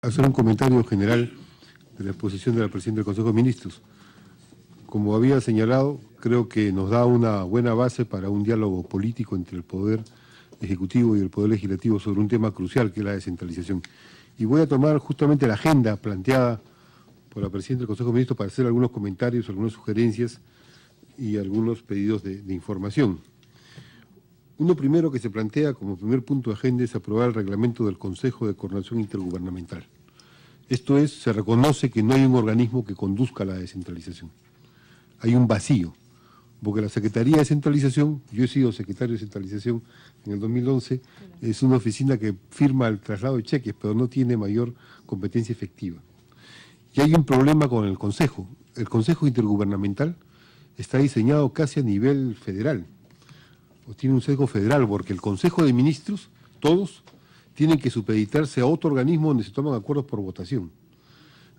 hacer un comentario general de la exposición de la Presidenta del Consejo de Ministros. Como había señalado, creo que nos da una buena base para un diálogo político entre el Poder Ejecutivo y el Poder Legislativo sobre un tema crucial que es la descentralización. Y voy a tomar justamente la agenda planteada por la Presidenta del Consejo de Ministros para hacer algunos comentarios, algunas sugerencias y algunos pedidos de información. Uno primero que se plantea como primer punto de agenda es aprobar el reglamento del Consejo de Coordinación Intergubernamental. Esto es, se reconoce que no hay un organismo que conduzca a la descentralización. Hay un vacío, porque la Secretaría de Descentralización, yo he sido secretario de Descentralización en el 2011, es una oficina que firma el traslado de cheques, pero no tiene mayor competencia efectiva. Y hay un problema con el Consejo. El Consejo Intergubernamental está diseñado casi a nivel federal, o tiene un sesgo federal, porque el Consejo de Ministros, todos, tienen que supeditarse a otro organismo donde se toman acuerdos por votación.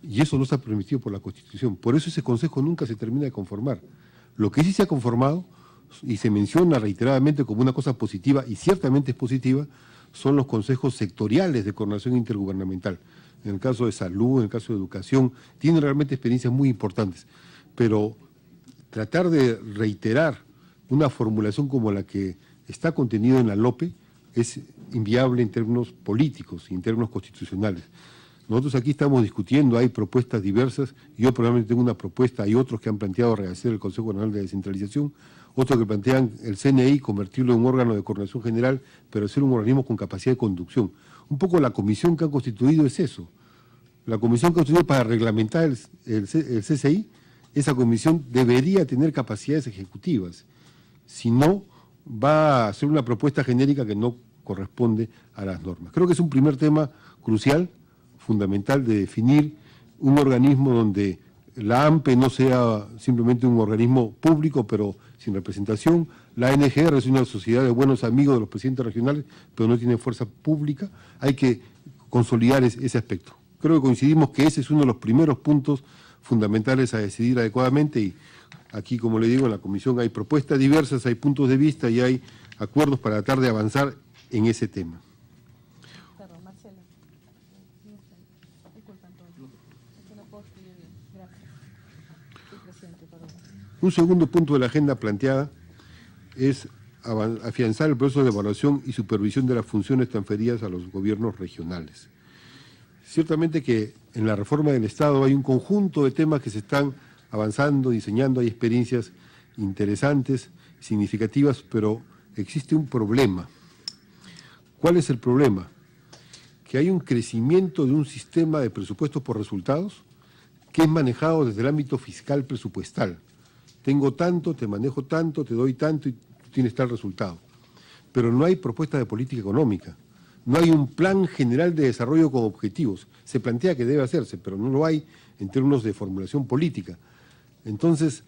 Y eso no está permitido por la Constitución. Por eso ese Consejo nunca se termina de conformar. Lo que sí se ha conformado, y se menciona reiteradamente como una cosa positiva, y ciertamente es positiva, son los consejos sectoriales de coordinación intergubernamental. En el caso de salud, en el caso de educación, tienen realmente experiencias muy importantes. Pero tratar de reiterar una formulación como la que está contenida en la LOPE es inviable en términos políticos y en términos constitucionales. Nosotros aquí estamos discutiendo, hay propuestas diversas, yo probablemente tengo una propuesta, hay otros que han planteado rehacer el Consejo Nacional de Descentralización, otros que plantean el CNI convertirlo en un órgano de coordinación general, pero ser un organismo con capacidad de conducción. Un poco la comisión que han constituido es eso. La comisión que han constituido para reglamentar el CCI, esa comisión debería tener capacidades ejecutivas. Si no, va a ser una propuesta genérica que no corresponde a las normas. Creo que es un primer tema crucial, fundamental, de definir un organismo donde la AMPE no sea simplemente un organismo público, pero sin representación. La ANGR es una sociedad de buenos amigos de los presidentes regionales, pero no tiene fuerza pública. Hay que consolidar ese aspecto. Creo que coincidimos que ese es uno de los primeros puntos fundamentales a decidir adecuadamente y aquí, como le digo, en la comisión hay propuestas diversas, hay puntos de vista y hay acuerdos para tratar de avanzar en ese tema. Perdón, Marcela. Disculpa, Antonio. Es que no puedo escribir bien. Gracias. Estoy presente, perdón. Un segundo punto de la agenda planteada es afianzar el proceso de evaluación y supervisión de las funciones transferidas a los gobiernos regionales. Ciertamente que en la reforma del Estado hay un conjunto de temas que se están avanzando, diseñando, hay experiencias interesantes, significativas, pero existe un problema. ¿Cuál es el problema? Que hay un crecimiento de un sistema de presupuestos por resultados que es manejado desde el ámbito fiscal presupuestal. Tengo tanto, te manejo tanto, te doy tanto y tú tienes tal resultado. Pero no hay propuesta de política económica. No hay un plan general de desarrollo con objetivos. Se plantea que debe hacerse, pero no lo hay en términos de formulación política. Entonces,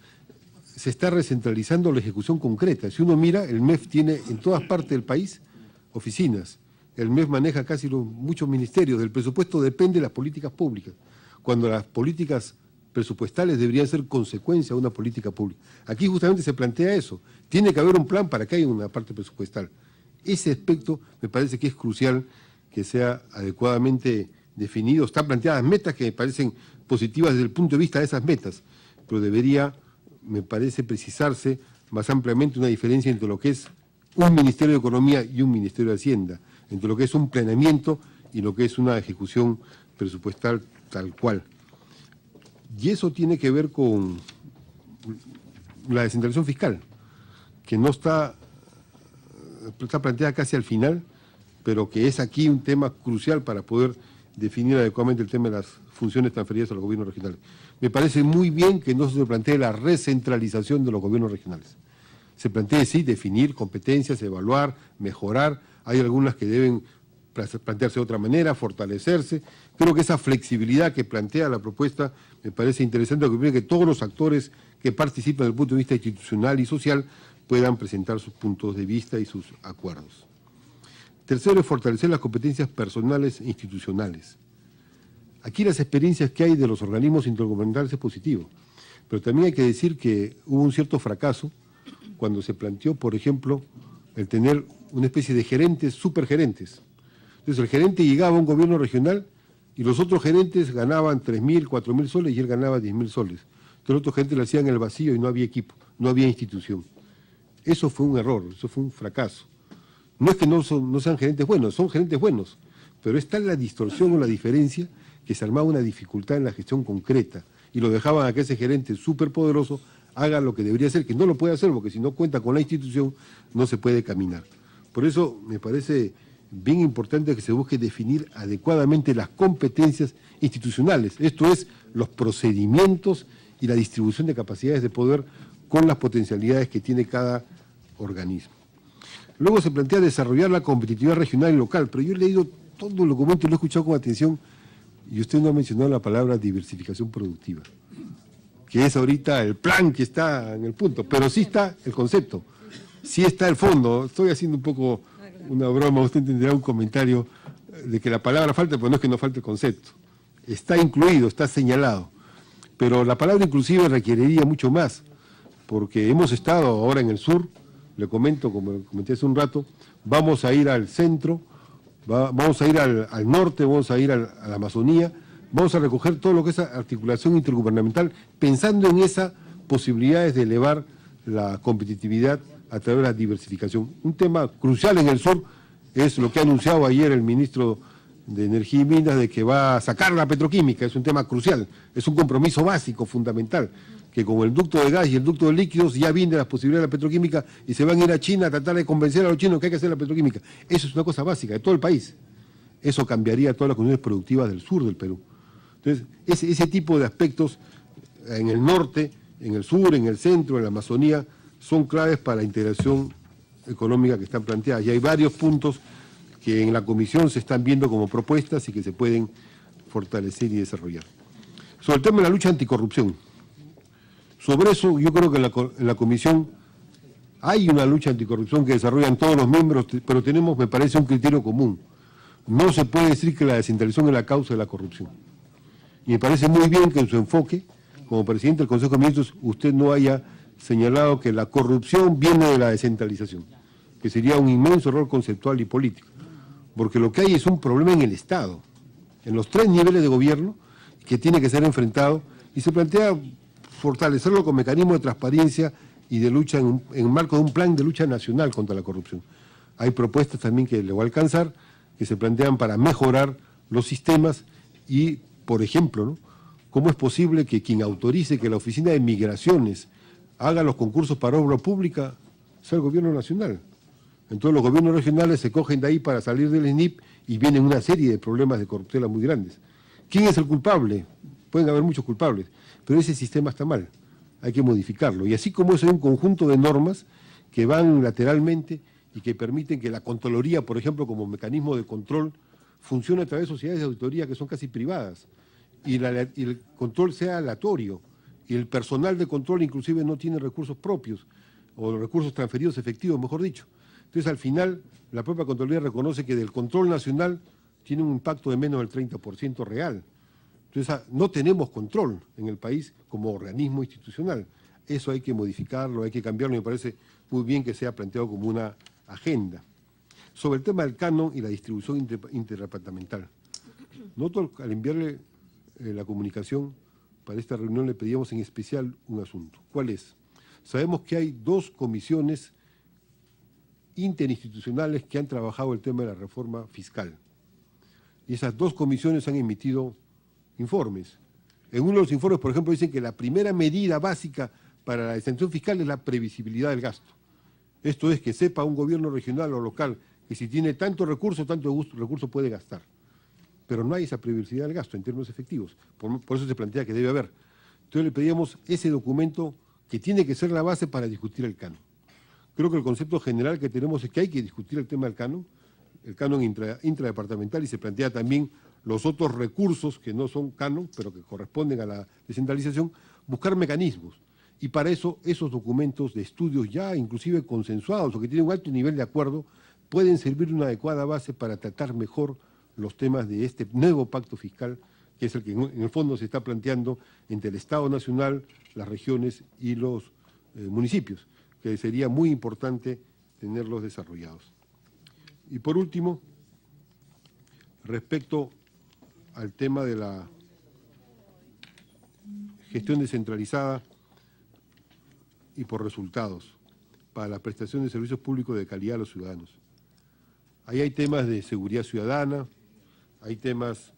se está recentralizando la ejecución concreta. Si uno mira, el MEF tiene en todas partes del país oficinas. El MEF maneja casi muchos ministerios. Del presupuesto depende de las políticas públicas, cuando las políticas presupuestales deberían ser consecuencia de una política pública. Aquí justamente se plantea eso. Tiene que haber un plan para que haya una parte presupuestal. Ese aspecto me parece que es crucial que sea adecuadamente definido. Están planteadas metas que me parecen positivas desde el punto de vista de esas metas, pero debería, me parece, precisarse más ampliamente una diferencia entre lo que es un Ministerio de Economía y un Ministerio de Hacienda, entre lo que es un planeamiento y lo que es una ejecución presupuestal tal cual. Y eso tiene que ver con la descentralización fiscal, que no está planteada casi al final, pero que es aquí un tema crucial para poder definir adecuadamente el tema de las funciones transferidas a los gobiernos regionales. Me parece muy bien que no se plantee la recentralización de los gobiernos regionales. Se plantee, sí, definir competencias, evaluar, mejorar. Hay algunas que deben plantearse de otra manera, fortalecerse. Creo que esa flexibilidad que plantea la propuesta me parece interesante, porque que todos los actores que participan desde el punto de vista institucional y social puedan presentar sus puntos de vista y sus acuerdos. Tercero, es fortalecer las competencias personales e institucionales. Aquí las experiencias que hay de los organismos intergubernamentales es positivo, pero también hay que decir que hubo un cierto fracaso cuando se planteó, por ejemplo, el tener una especie de gerentes, supergerentes. Entonces el gerente llegaba a un gobierno regional y los otros gerentes ganaban 3.000, 4.000 soles y él ganaba 10.000 soles. Entonces los otros gerentes le hacían el vacío y no había equipo, no había institución. Eso fue un error, eso fue un fracaso. No es que no sean gerentes buenos, son gerentes buenos, pero está la distorsión o la diferencia que se armaba una dificultad en la gestión concreta y lo dejaban a que ese gerente superpoderoso haga lo que debería hacer, que no lo puede hacer porque si no cuenta con la institución no se puede caminar. Por eso me parece bien importante que se busque definir adecuadamente las competencias institucionales, esto es, los procedimientos y la distribución de capacidades de poder con las potencialidades que tiene cada organismo. Luego se plantea desarrollar la competitividad regional y local, pero yo he leído todo el documento y lo he escuchado con atención y usted no ha mencionado la palabra diversificación productiva, que es ahorita el plan que está en el punto, pero sí está el concepto, sí está el fondo. Estoy haciendo un poco una broma, usted entenderá un comentario de que la palabra falta, pero no es que no falte el concepto. Está incluido, está señalado, pero la palabra inclusive requeriría mucho más, porque hemos estado ahora en el sur, le comento, como comenté hace un rato, vamos a ir al centro, vamos a ir al norte, vamos a ir a la Amazonía, vamos a recoger todo lo que es articulación intergubernamental, pensando en esas posibilidades de elevar la competitividad a través de la diversificación. Un tema crucial en el sur es lo que ha anunciado ayer el ministro de Energía y Minas, de que va a sacar la petroquímica, es un tema crucial, es un compromiso básico, fundamental, que con el ducto de gas y el ducto de líquidos ya vienen las posibilidades de la petroquímica y se van a ir a China a tratar de convencer a los chinos que hay que hacer la petroquímica. Eso es una cosa básica de todo el país. Eso cambiaría todas las condiciones productivas del sur del Perú. Entonces, ese tipo de aspectos en el norte, en el sur, en el centro, en la Amazonía, son claves para la integración económica que están planteadas. Y hay varios puntos que en la comisión se están viendo como propuestas y que se pueden fortalecer y desarrollar. Sobre el tema de la lucha anticorrupción. Sobre eso yo creo que en la comisión hay una lucha anticorrupción que desarrollan todos los miembros, pero tenemos, me parece, un criterio común. No se puede decir que la descentralización es la causa de la corrupción. Y me parece muy bien que en su enfoque, como presidente del Consejo de Ministros, usted no haya señalado que la corrupción viene de la descentralización, que sería un inmenso error conceptual y político. Porque lo que hay es un problema en el Estado, en los 3 niveles de gobierno, que tiene que ser enfrentado, y se plantea fortalecerlo con mecanismos de transparencia y de lucha en el marco de un plan de lucha nacional contra la corrupción. Hay propuestas también que le voy a alcanzar, que se plantean para mejorar los sistemas y, por ejemplo, ¿no?, ¿cómo es posible que quien autorice que la Oficina de Migraciones haga los concursos para obra pública sea el gobierno nacional? Entonces los gobiernos regionales se cogen de ahí para salir del SNIP y vienen una serie de problemas de corruptela muy grandes. ¿Quién es el culpable? Pueden haber muchos culpables, pero ese sistema está mal, hay que modificarlo. Y así como eso hay un conjunto de normas que van lateralmente y que permiten que la Contraloría, por ejemplo, como mecanismo de control, funcione a través de sociedades de auditoría que son casi privadas, y el control sea aleatorio, y el personal de control inclusive no tiene recursos propios, o recursos transferidos efectivos, mejor dicho. Entonces, al final, la propia Contraloría reconoce que del control nacional tiene un impacto de menos del 30% real. Entonces, no tenemos control en el país como organismo institucional. Eso hay que modificarlo, hay que cambiarlo, y me parece muy bien que sea planteado como una agenda. Sobre el tema del canon y la distribución interdepartamental. Nosotros, al enviarle la comunicación para esta reunión, le pedíamos en especial un asunto. ¿Cuál es? Sabemos que hay 2 comisiones interinstitucionales que han trabajado el tema de la reforma fiscal. Y esas 2 comisiones han emitido informes. En uno de los informes, por ejemplo, dicen que la primera medida básica para la exención fiscal es la previsibilidad del gasto. Esto es que sepa un gobierno regional o local que si tiene tanto recurso puede gastar. Pero no hay esa previsibilidad del gasto en términos efectivos. Por eso se plantea que debe haber. Entonces le pedíamos ese documento que tiene que ser la base para discutir el canon. Creo que el concepto general que tenemos es que hay que discutir el tema del canon, el canon intradepartamental, y se plantea también los otros recursos que no son canon, pero que corresponden a la descentralización, buscar mecanismos. Y para eso, esos documentos de estudios ya inclusive consensuados o que tienen un alto nivel de acuerdo, pueden servir de una adecuada base para tratar mejor los temas de este nuevo pacto fiscal, que es el que en el fondo se está planteando entre el Estado Nacional, las regiones y los municipios, que sería muy importante tenerlos desarrollados. Y por último, respecto al tema de la gestión descentralizada y por resultados para la prestación de servicios públicos de calidad a los ciudadanos. Ahí hay temas de seguridad ciudadana, hay temas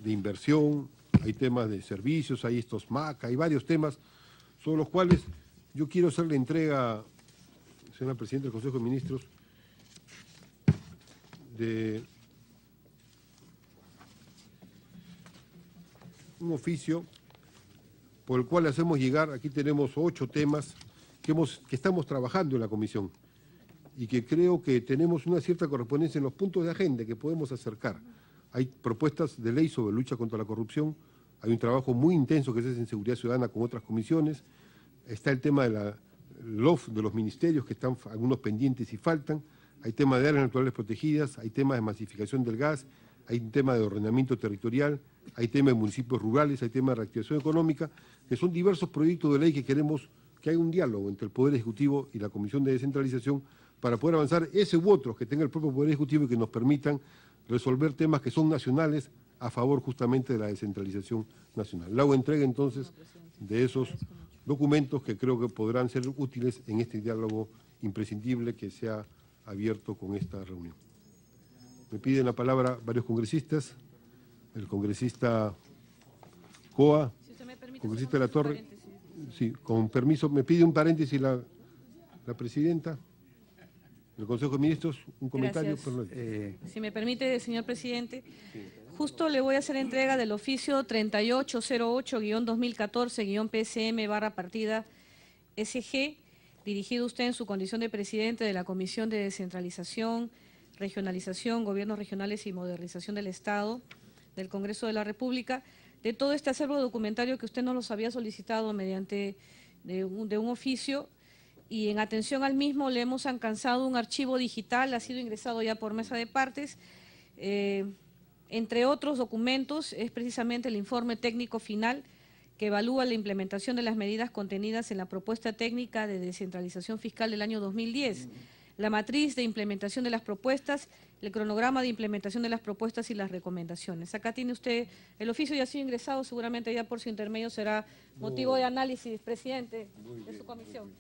de inversión, hay temas de servicios, hay estos MAC, hay varios temas sobre los cuales yo quiero hacerle entrega, señora Presidenta del Consejo de Ministros, de un oficio por el cual hacemos llegar, aquí tenemos 8 temas que estamos trabajando en la comisión y que creo que tenemos una cierta correspondencia en los puntos de agenda que podemos acercar. Hay propuestas de ley sobre lucha contra la corrupción, hay un trabajo muy intenso que se hace en seguridad ciudadana con otras comisiones, está el tema de la LOF de los ministerios, que están algunos pendientes y faltan, hay temas de áreas naturales protegidas, hay temas de masificación del gas, hay un tema de ordenamiento territorial, hay temas de municipios rurales, hay temas de reactivación económica, que son diversos proyectos de ley que queremos que haya un diálogo entre el Poder Ejecutivo y la Comisión de Descentralización para poder avanzar ese u otros que tenga el propio Poder Ejecutivo y que nos permitan resolver temas que son nacionales a favor justamente de la descentralización nacional. Le hago entrega entonces de esos documentos que creo que podrán ser útiles en este diálogo imprescindible que se ha abierto con esta reunión. Me piden la palabra varios congresistas, el congresista Coa, Si usted me permite, congresista de la solo un Torre. paréntesis. Sí, con permiso, me pide un paréntesis la presidenta del Consejo de Ministros, un comentario. Gracias. Perdón. Si me permite, señor presidente, justo le voy a hacer entrega del oficio 3808-2014-PSM/partida SG, dirigido usted en su condición de presidente de la Comisión de Descentralización, Regionalización, Gobiernos Regionales y Modernización del Estado del Congreso de la República, de todo este acervo documentario que usted nos los había solicitado mediante de un oficio, y en atención al mismo le hemos alcanzado un archivo digital, ha sido ingresado ya por mesa de partes. Entre otros documentos es precisamente el informe técnico final que evalúa la implementación de las medidas contenidas en la propuesta técnica de descentralización fiscal del año 2010, la matriz de implementación de las propuestas, el cronograma de implementación de las propuestas y las recomendaciones. Acá tiene usted, el oficio ya ha sido ingresado, seguramente ya por su intermedio será motivo de análisis, presidente, de su comisión.